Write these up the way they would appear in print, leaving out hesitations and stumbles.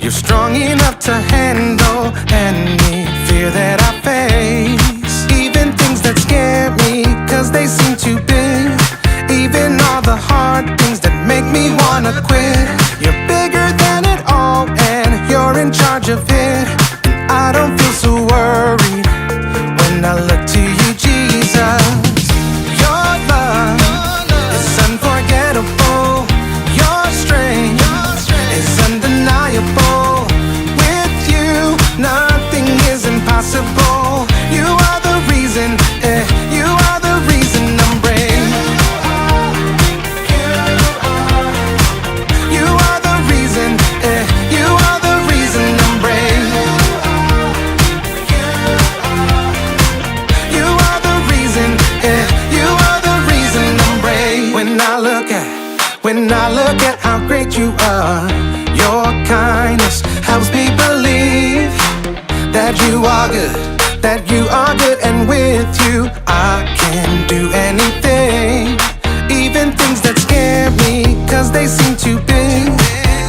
You're strong enough to handle any fear that I face. Even things that scare me, cause they seem too big. Even all the hard things that make me wanna quit. You're bigger than it all and you're in charge of it. And I don't feel so worried when I look to you, Jesus. Your love is unforgettable. Your strength is undeniable. With you, nothing is impossible. You are the reason, you are the reason I'm brave. You are the reason, you are the reason I'm brave. You are the reason, you are the reason I'm brave. When I look at how great you are, your kindness helps me believe that you are good, and with you I can do anything. Even things that scare me, cause they seem too big.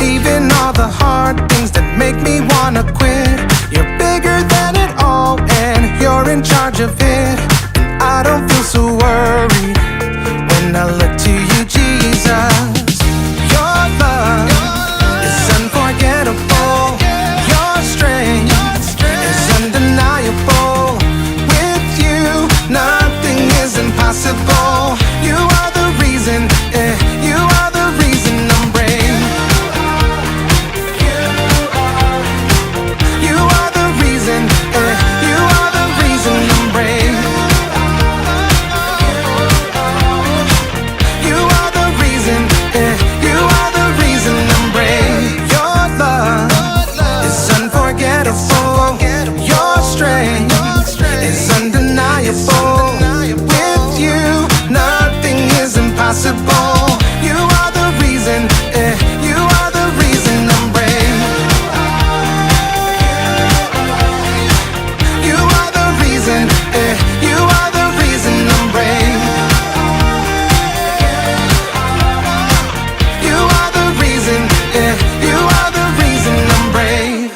Even all the hard things that make me wanna quit. You're bigger than it all and you're in charge of it. And I don't feel so worried when I look to you, Jesus. Your love is unforgettable. Your strength is undeniable. With you, nothing is impossible. You are the reason, you are the reason I'm brave. You are the reason, you are the reason I'm brave. You are the reason, you are the reason I'm brave. Your love is unforgettable. Your strength is undeniable. With you, nothing is impossible. You are the reason, you are the reason I'm brave. You are the reason, you are the reason I'm brave. You are the reason, you are the reason I'm brave.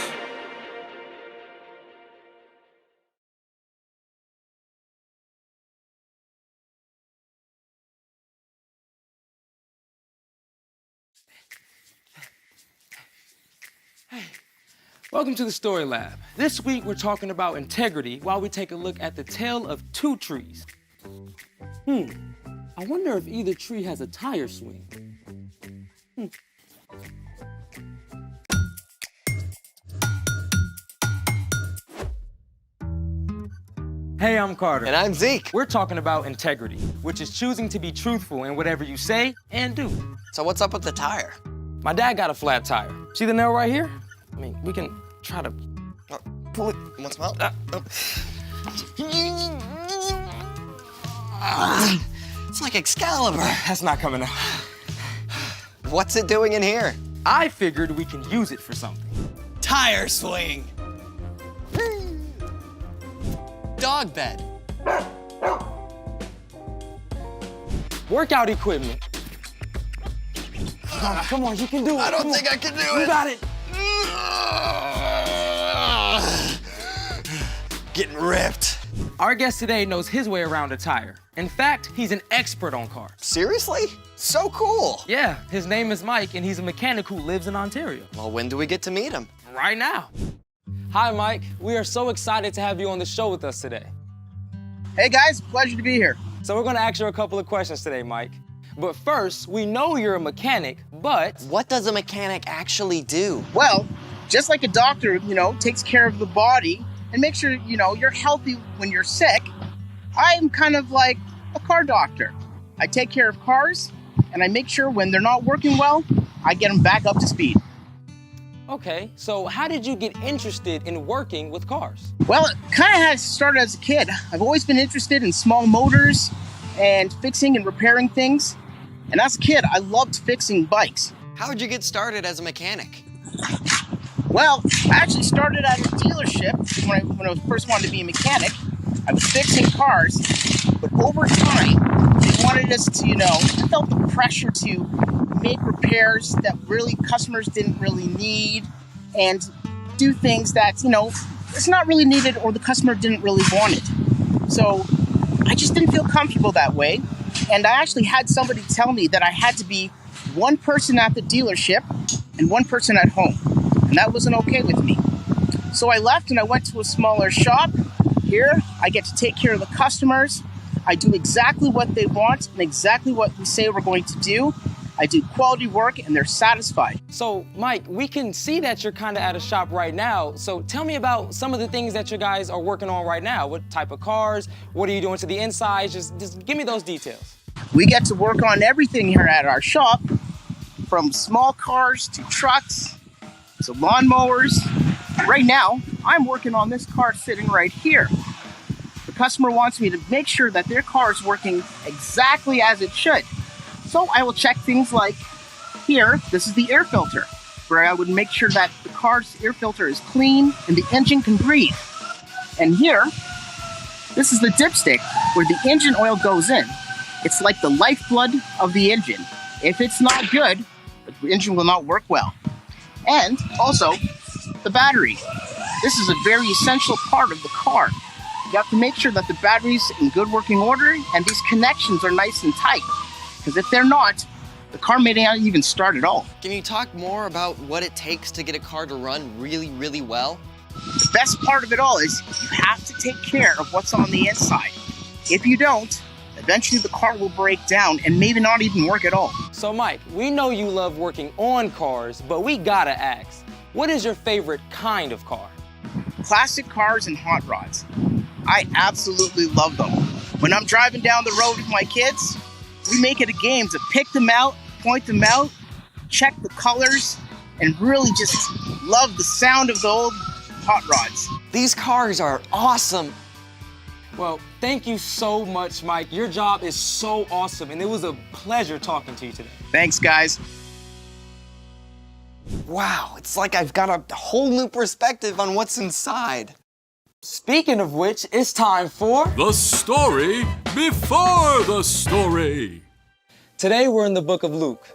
Welcome to the Story Lab. This week we're talking about integrity while we take a look at the tale of two trees. I wonder if either tree has a tire swing. Hey, I'm Carter. And I'm Zeke. We're talking about integrity, which is choosing to be truthful in whatever you say and do. So what's up with the tire? My dad got a flat tire. See the nail right here? I mean, we can try to pull it. You want some help? It's like Excalibur. That's not coming out. What's it doing in here? I figured we can use it for something. Tire swing. Dog bed. Workout equipment. Come on, you can do it. I don't think I can do it. You got it. Getting ripped. Our guest today knows his way around a tire. In fact, he's an expert on cars. Seriously? So cool. Yeah, his name is Mike, and he's a mechanic who lives in Ontario. Well, when do we get to meet him? Right now. Hi, Mike. We are so excited to have you on the show with us today. Hey guys, pleasure to be here. So we're gonna ask you a couple of questions today, Mike. But first, we know you're a mechanic, but What does a mechanic actually do? Well, just like a doctor, takes care of the body and makes sure, you're healthy when you're sick, I'm kind of like a car doctor. I take care of cars and I make sure when they're not working well, I get them back up to speed. okay, so how did you get interested in working with cars? Well, it kind of has started as a kid. I've always been interested in small motors and fixing and repairing things. And as a kid, I loved fixing bikes. How would you get started as a mechanic? Well, I actually started at a dealership when I first wanted to be a mechanic. I was fixing cars, but over time, they wanted us to, I felt the pressure to make repairs that really customers didn't really need. and do things that, it's not really needed or the customer didn't really want it. So I just didn't feel comfortable that way. And I actually had somebody tell me that I had to be one person at the dealership and one person at home. And that wasn't okay with me. So I left and I went to a smaller shop. Here, I get to take care of the customers. I do exactly what they want and exactly what we say we're going to do. I do quality work and they're satisfied. So, Mike, we can see that you're kind of at a shop right now. So tell me about some of the things that you guys are working on right now. What type of cars? What are you doing to the insides? Just give me those details. We get to work on everything here at our shop, from small cars to trucks to lawnmowers. Right now, I'm working on this car sitting right here. The customer wants me to make sure that their car is working exactly as it should. So I will check things like here, this is the air filter, where I would make sure that the car's air filter is clean and the engine can breathe. And here, this is the dipstick where the engine oil goes in. It's like the lifeblood of the engine. If it's not good, the engine will not work well. And also, the battery. This is a very essential part of the car. You have to make sure that the battery's in good working order and these connections are nice and tight. Because if they're not, the car may not even start at all. Can you talk more about what it takes to get a car to run really, really well? The best part of it all is you have to take care of what's on the inside. If you don't, eventually the car will break down and maybe not even work at all. So, Mike, we know you love working on cars, but we gotta ask, what is your favorite kind of car? Classic cars and hot rods. I absolutely love them. When I'm driving down the road with my kids, we make it a game to pick them out, point them out, check the colors, and really just love the sound of the old hot rods. These cars are awesome. Well, thank you so much, Mike. Your job is so awesome, and it was a pleasure talking to you today. Thanks, guys. Wow, it's like I've got a whole new perspective on what's inside. Speaking of which, it's time for The story before the story. Today we're in the book of Luke.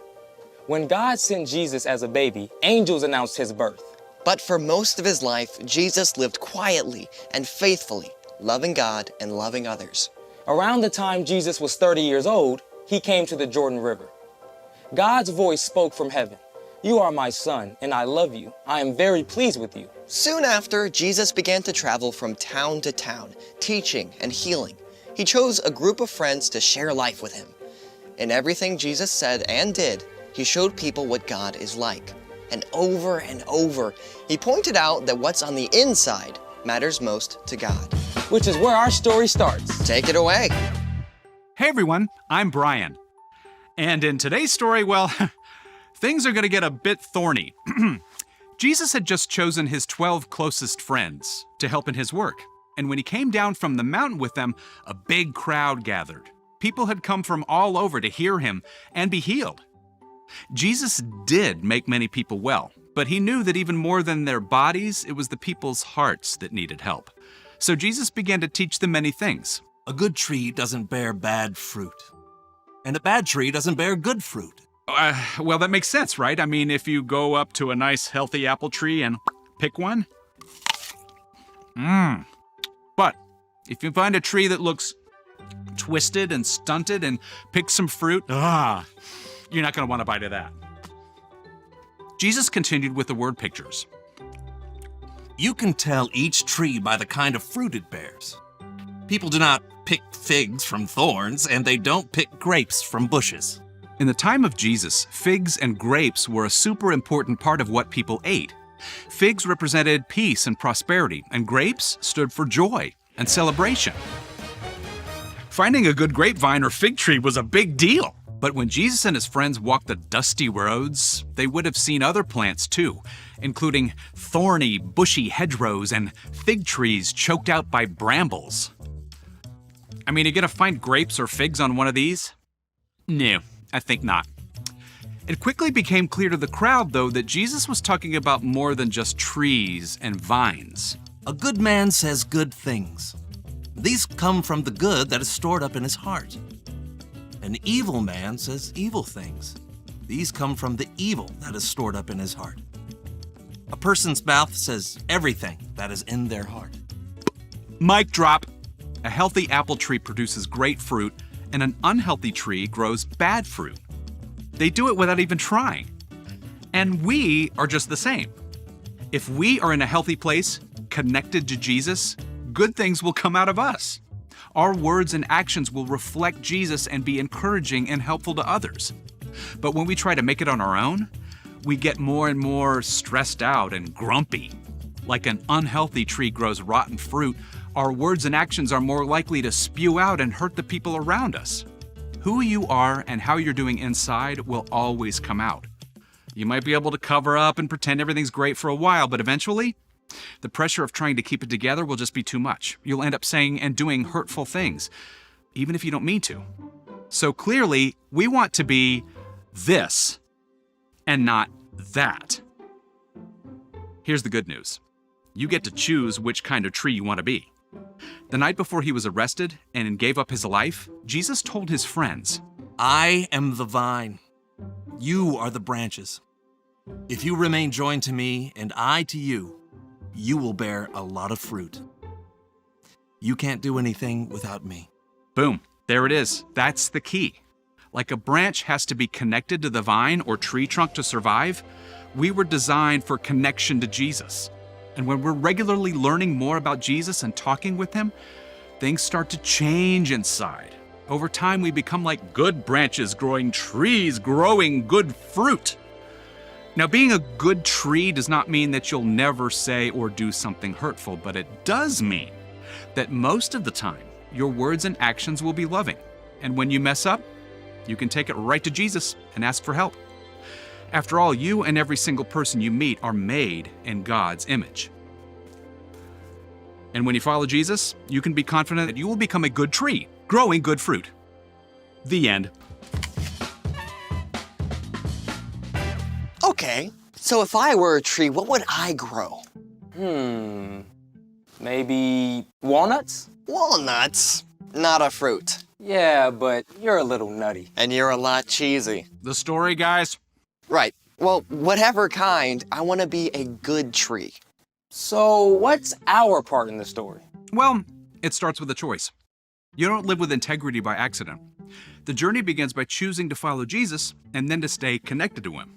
When God sent Jesus as a baby, angels announced his birth. But for most of his life, Jesus lived quietly and faithfully, loving God and loving others. Around the time Jesus was 30 years old, he came to the Jordan River. God's voice spoke from heaven. "You are my son, and I love you. I am very pleased with you." Soon after, Jesus began to travel from town to town, teaching and healing. He chose a group of friends to share life with him. In everything Jesus said and did, he showed people what God is like. And over, he pointed out that what's on the inside matters most to God. Which is where our story starts. Take it away. Hey everyone, I'm Brian. And in today's story, well, things are going to get a bit thorny. Jesus had just chosen his 12 closest friends to help in his work. And when he came down from the mountain with them, a big crowd gathered. People had come from all over to hear him and be healed. Jesus did make many people well, but he knew that even more than their bodies, it was the people's hearts that needed help. So Jesus began to teach them many things. A good tree doesn't bear bad fruit, and a bad tree doesn't bear good fruit. Well, that makes sense, right? I mean, if you go up to a nice, healthy apple tree and pick one. But if you find a tree that looks twisted and stunted and pick some fruit, you're not going to want to bite of that. Jesus continued with the word pictures. You can tell each tree by the kind of fruit it bears. People do not pick figs from thorns, and they don't pick grapes from bushes. In the time of Jesus, figs and grapes were a super important part of what people ate. Figs represented peace and prosperity, and grapes stood for joy and celebration. Finding a good grapevine or fig tree was a big deal. But when Jesus and his friends walked the dusty roads, they would have seen other plants too, including thorny, bushy hedgerows and fig trees choked out by brambles. I mean, are you gonna find grapes or figs on one of these? No, I think not. It quickly became clear to the crowd, though, that Jesus was talking about more than just trees and vines. A good man says good things. These come from the good that is stored up in his heart. An evil man says evil things. These come from the evil that is stored up in his heart. A person's mouth says everything that is in their heart. Mic drop. A healthy apple tree produces great fruit, and an unhealthy tree grows bad fruit. They do it without even trying. And we are just the same. If we are in a healthy place, connected to Jesus, good things will come out of us. Our words and actions will reflect Jesus and be encouraging and helpful to others. But when we try to make it on our own, we get more and more stressed out and grumpy. Like an unhealthy tree grows rotten fruit, our words and actions are more likely to spew out and hurt the people around us. Who you are and how you're doing inside will always come out. You might be able to cover up and pretend everything's great for a while, but eventually, the pressure of trying to keep it together will just be too much. You'll end up saying and doing hurtful things, even if you don't mean to. So clearly, we want to be this and not that. Here's the good news. You get to choose which kind of tree you want to be. The night before he was arrested and gave up his life, Jesus told his friends, I am the vine. You are the branches. If you remain joined to me and I to you, you will bear a lot of fruit. You can't do anything without me. Boom, there it is. That's the key. Like a branch has to be connected to the vine or tree trunk to survive, we were designed for connection to Jesus. And when we're regularly learning more about Jesus and talking with him, things start to change inside. Over time, we become like good branches growing trees, growing good fruit. Now, being a good tree does not mean that you'll never say or do something hurtful, but it does mean that most of the time, your words and actions will be loving. And when you mess up, you can take it right to Jesus and ask for help. After all, you and every single person you meet are made in God's image. And when you follow Jesus, you can be confident that you will become a good tree, growing good fruit. The end. Okay, so if I were a tree, what would I grow? Maybe walnuts? Walnuts, not a fruit. Yeah, but you're a little nutty. And you're a lot cheesy. The story, guys? Right. Well, whatever kind, I want to be a good tree. So what's our part in the story? Well, it starts with a choice. You don't live with integrity by accident. The journey begins by choosing to follow Jesus and then to stay connected to him.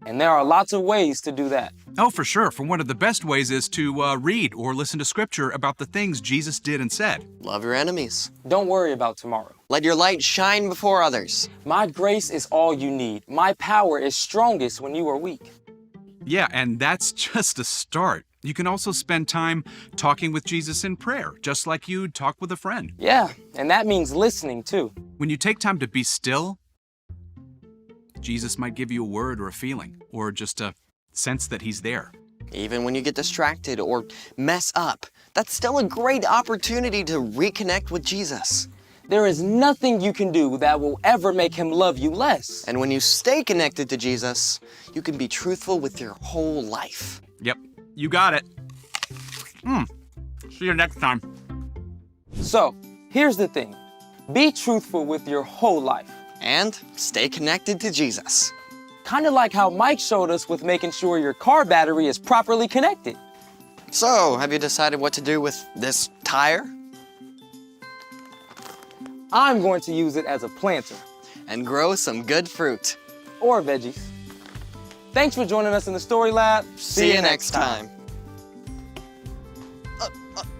And there are lots of ways to do that. Oh, for sure. For one of the best ways is to read or listen to scripture about the things Jesus did and said. Love your enemies. Don't worry about tomorrow. Let your light shine before others. My grace is all you need. My power is strongest when you are weak. Yeah, and that's just a start. You can also spend time talking with Jesus in prayer, just like you'd talk with a friend. Yeah, and that means listening too. When you take time to be still, Jesus might give you a word or a feeling, or just a sense that he's there. Even when you get distracted or mess up, that's still a great opportunity to reconnect with Jesus. There is nothing you can do that will ever make him love you less. And when you stay connected to Jesus, you can be truthful with your whole life. Yep, you got it. See you next time. So, here's the thing. Be truthful with your whole life. And stay connected to Jesus. Kind of like how Mike showed us with making sure your car battery is properly connected. So, have you decided what to do with this tire? I'm going to use it as a planter. And grow some good fruit. Or veggies. Thanks for joining us in the Story Lab. See you next time.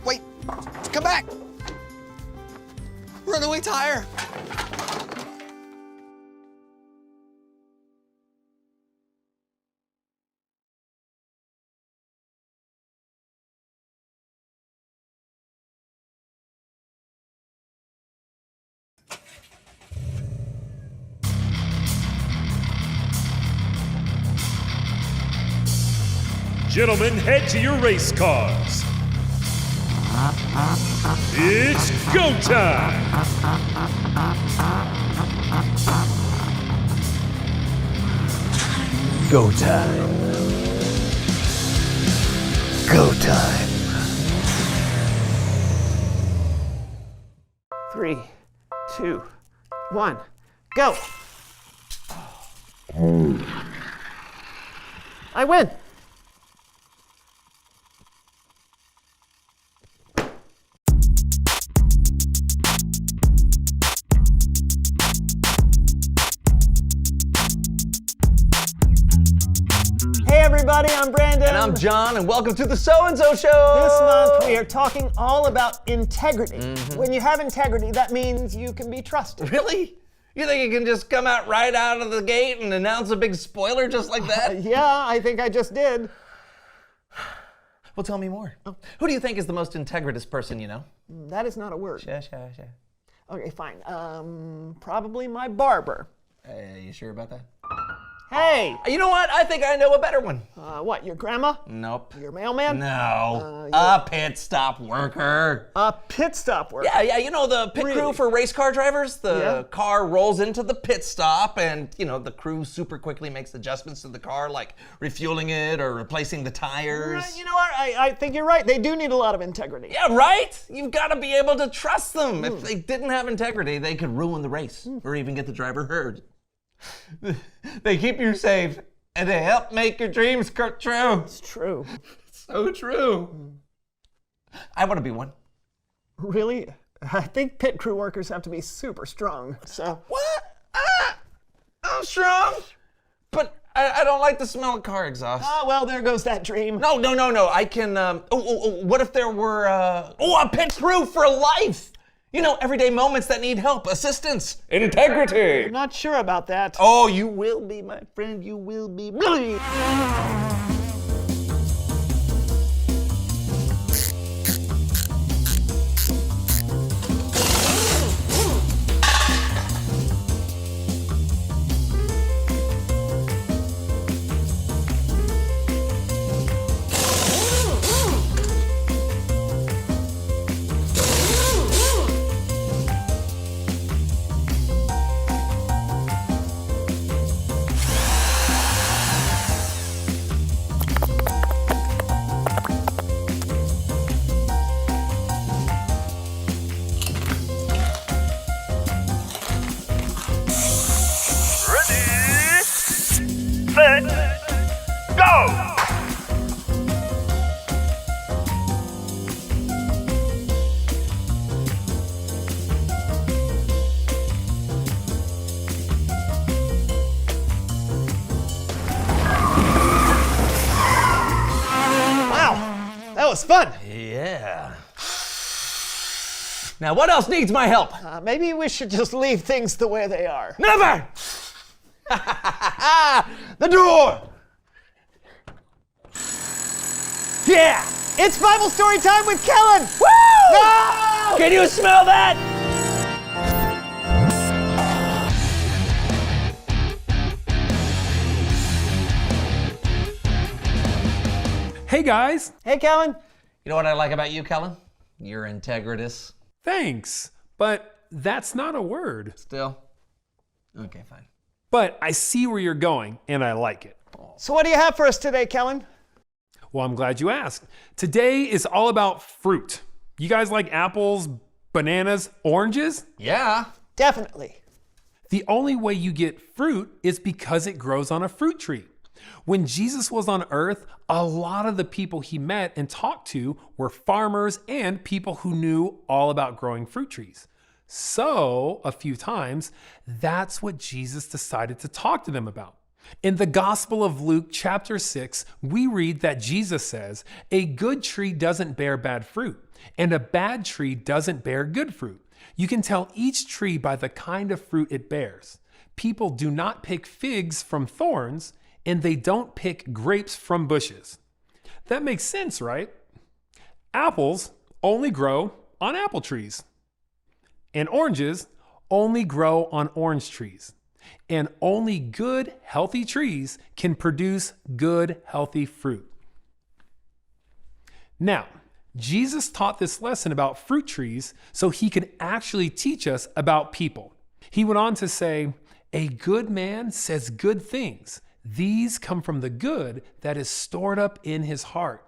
Wait, come back! Runaway tire! Gentlemen, head to your race cars. It's go time! Go time. Go time. 3, 2, 1, go! I win! everybody, I'm Brandon. And I'm John, and welcome to the So-and-So Show! This month we are talking all about integrity. When you have integrity, that means you can be trusted. Really? You think you can just come out right out of the gate and announce a big spoiler just like that? Yeah, I think I just did. Well, tell me more. Who do you think is the most integritous person you know? That is not a word. Sure. Okay, fine. Probably my barber. You sure about that? Hey! You know what? I think I know a better one. What, your grandma? Nope. Your mailman? No. A pit stop worker. A pit stop worker? Yeah, you know the pit crew for race car drivers? The car rolls into the pit stop and, you know, the crew super quickly makes adjustments to the car, like refueling it or replacing the tires. You know what? I think you're right. They do need a lot of integrity. Yeah, right? You've got to be able to trust them. If they didn't have integrity, they could ruin the race or even get the driver hurt. They keep you safe and they help make your dreams come true. It's true. So true. I want to be one. Really? I think pit crew workers have to be super strong, so... What? I'm strong, but I don't like the smell of car exhaust. Ah, well, there goes that dream. No. I can, what if there were, a pit crew for life? You know, everyday moments that need help, assistance, integrity. I'm not sure about that. Oh, you will be, my friend, you will be. That was fun. Yeah. Now, what else needs my help? Maybe we should just leave things the way they are. Never! The door! Yeah! It's Bible story time with Kellen! Woo! No! Can you smell that? Hey guys! Hey, Kellen. You know what I like about you, Kellen? You're integritous. Thanks, but that's not a word. Still? Okay, fine. But I see where you're going, and I like it. So what do you have for us today, Kellen? Well, I'm glad you asked. Today is all about fruit. You guys like apples, bananas, oranges? Yeah. Definitely. The only way you get fruit is because it grows on a fruit tree. When Jesus was on earth, a lot of the people he met and talked to were farmers and people who knew all about growing fruit trees. So, a few times, that's what Jesus decided to talk to them about. In the Gospel of Luke, chapter 6, we read that Jesus says, "A good tree doesn't bear bad fruit, and a bad tree doesn't bear good fruit. You can tell each tree by the kind of fruit it bears. People do not pick figs from thorns, and they don't pick grapes from bushes." That makes sense, right? Apples only grow on apple trees, and oranges only grow on orange trees. And only good, healthy trees can produce good, healthy fruit. Now, Jesus taught this lesson about fruit trees so he could actually teach us about people. He went on to say, "A good man says good things. These come from the good that is stored up in his heart.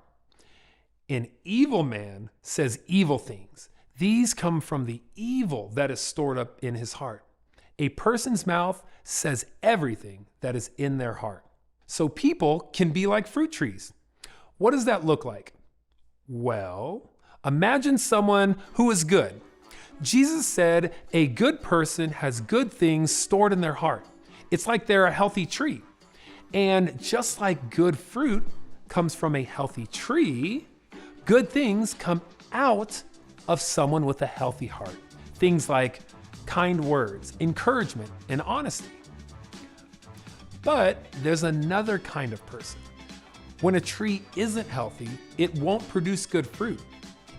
An evil man says evil things. These come from the evil that is stored up in his heart. A person's mouth says everything that is in their heart." So people can be like fruit trees. What does that look like? Well, imagine someone who is good. Jesus said a good person has good things stored in their heart. It's like they're a healthy tree. And just like good fruit comes from a healthy tree, good things come out of someone with a healthy heart. Things like kind words, encouragement, and honesty. But there's another kind of person. When a tree isn't healthy, it won't produce good fruit.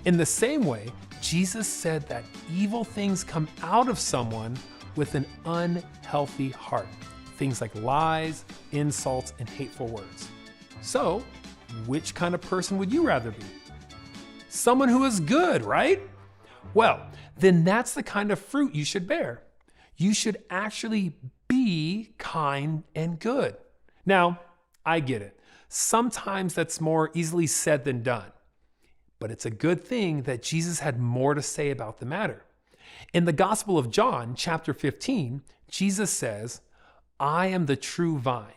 In the same way, Jesus said that evil things come out of someone with an unhealthy heart. Things like lies, insults, and hateful words. So, which kind of person would you rather be? Someone who is good, right? Well, then that's the kind of fruit you should bear. You should actually be kind and good. Now, I get it. Sometimes that's more easily said than done. But it's a good thing that Jesus had more to say about the matter. In the Gospel of John, chapter 15, Jesus says, "I am the true vine.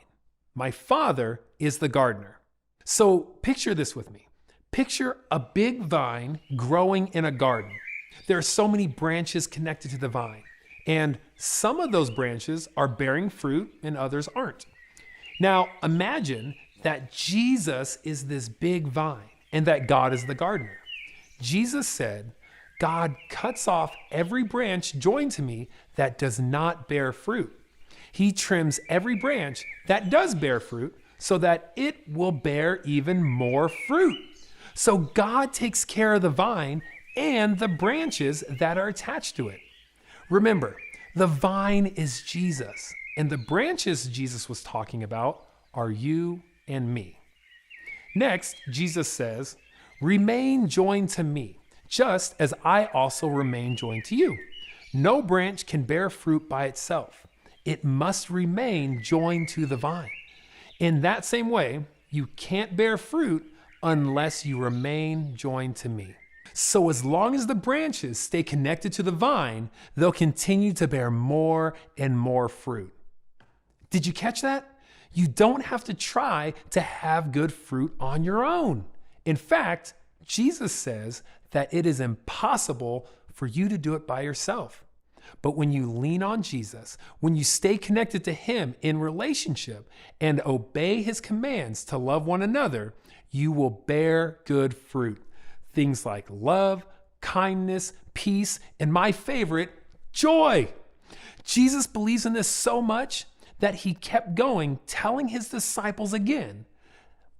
My Father is the gardener." So picture this with me. Picture a big vine growing in a garden. There are so many branches connected to the vine, and some of those branches are bearing fruit and others aren't. Now imagine that Jesus is this big vine and that God is the gardener. Jesus said, "God cuts off every branch joined to me that does not bear fruit. He trims every branch that does bear fruit so that it will bear even more fruit." So God takes care of the vine and the branches that are attached to it. Remember, the vine is Jesus, and the branches Jesus was talking about are you and me. Next, Jesus says, "Remain joined to me, just as I also remain joined to you." No branch can bear fruit by itself. It must remain joined to the vine. In that same way, you can't bear fruit unless you remain joined to me. So as long as the branches stay connected to the vine, they'll continue to bear more and more fruit. Did you catch that? You don't have to try to have good fruit on your own. In fact, Jesus says that it is impossible for you to do it by yourself. But when you lean on Jesus, when you stay connected to Him in relationship and obey His commands to love one another, you will bear good fruit. Things like love, kindness, peace, and my favorite, joy. Jesus believes in this so much that He kept going, telling His disciples again,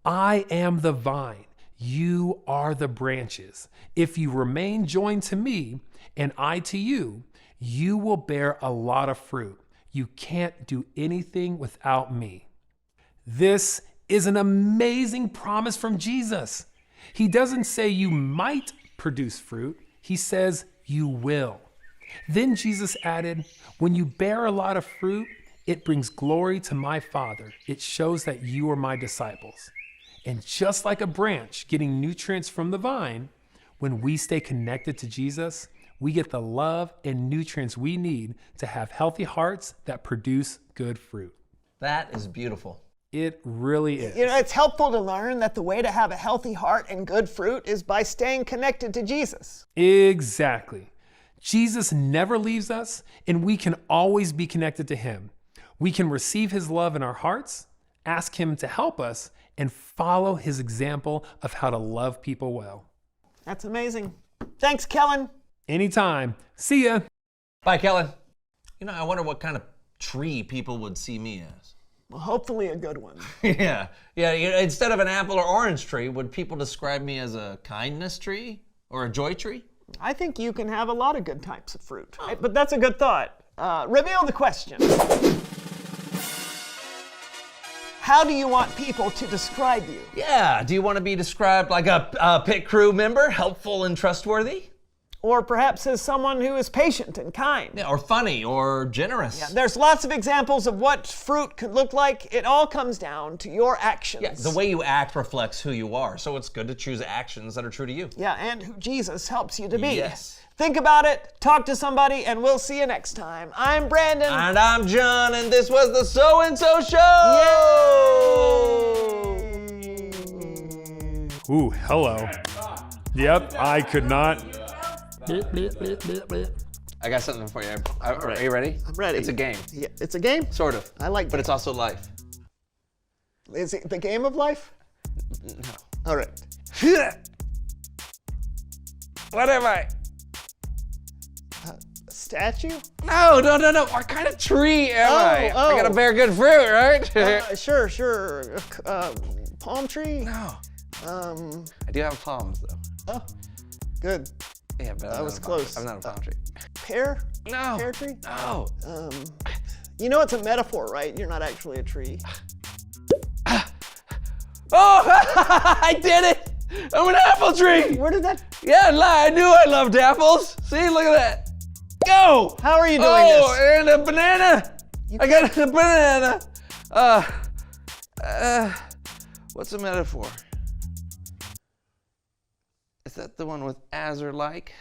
"I am the vine, you are the branches. If you remain joined to me and I to you, you will bear a lot of fruit. You can't do anything without me." This is an amazing promise from Jesus. He doesn't say you might produce fruit. He says you will. Then Jesus added, "When you bear a lot of fruit, it brings glory to my Father. It shows that you are my disciples." And just like a branch getting nutrients from the vine, when we stay connected to Jesus, we get the love and nutrients we need to have healthy hearts that produce good fruit. That is beautiful. It really is. You know, it's helpful to learn that the way to have a healthy heart and good fruit is by staying connected to Jesus. Exactly. Jesus never leaves us, and we can always be connected to Him. We can receive His love in our hearts, ask Him to help us, and follow His example of how to love people well. That's amazing. Thanks, Kellen. Anytime. See ya. Bye, Kellen. You know, I wonder what kind of tree people would see me as. Well, hopefully a good one. Yeah. Instead of an apple or orange tree, would people describe me as a kindness tree or a joy tree? I think you can have a lot of good types of fruit. Oh. But that's a good thought. Reveal the question. How do you want people to describe you? Yeah. Do you want to be described like a pit crew member, helpful and trustworthy? Or perhaps as someone who is patient and kind. Yeah, or funny or generous. Yeah, there's lots of examples of what fruit could look like. It all comes down to your actions. Yeah, the way you act reflects who you are. So it's good to choose actions that are true to you. Yeah, and who Jesus helps you to be. Yes. Think about it, talk to somebody, and we'll see you next time. I'm Brandon. And I'm John, and this was the So and So Show! Yay! Ooh, hello. Yep, I could not. I got something for you. Are you ready? I'm ready. It's a game. Yeah, it's a game? Sort of. I like But it's also life. Is it the game of life? No. All right. What am I? A statue? No. What kind of tree am I? I gotta bear good fruit, right? Sure. Palm tree? No. I do have palms though. Oh, good. Yeah, but That was close. I'm not a palm tree. Pear? No. Pear tree? No. You know it's a metaphor, right? You're not actually a tree. Oh, I did it! I'm an apple tree! Where did that? Yeah, I knew I loved apples. See, look at that. Go! How are you doing this? Oh, and a banana. I got a banana. What's a metaphor? Is that the one with as or like?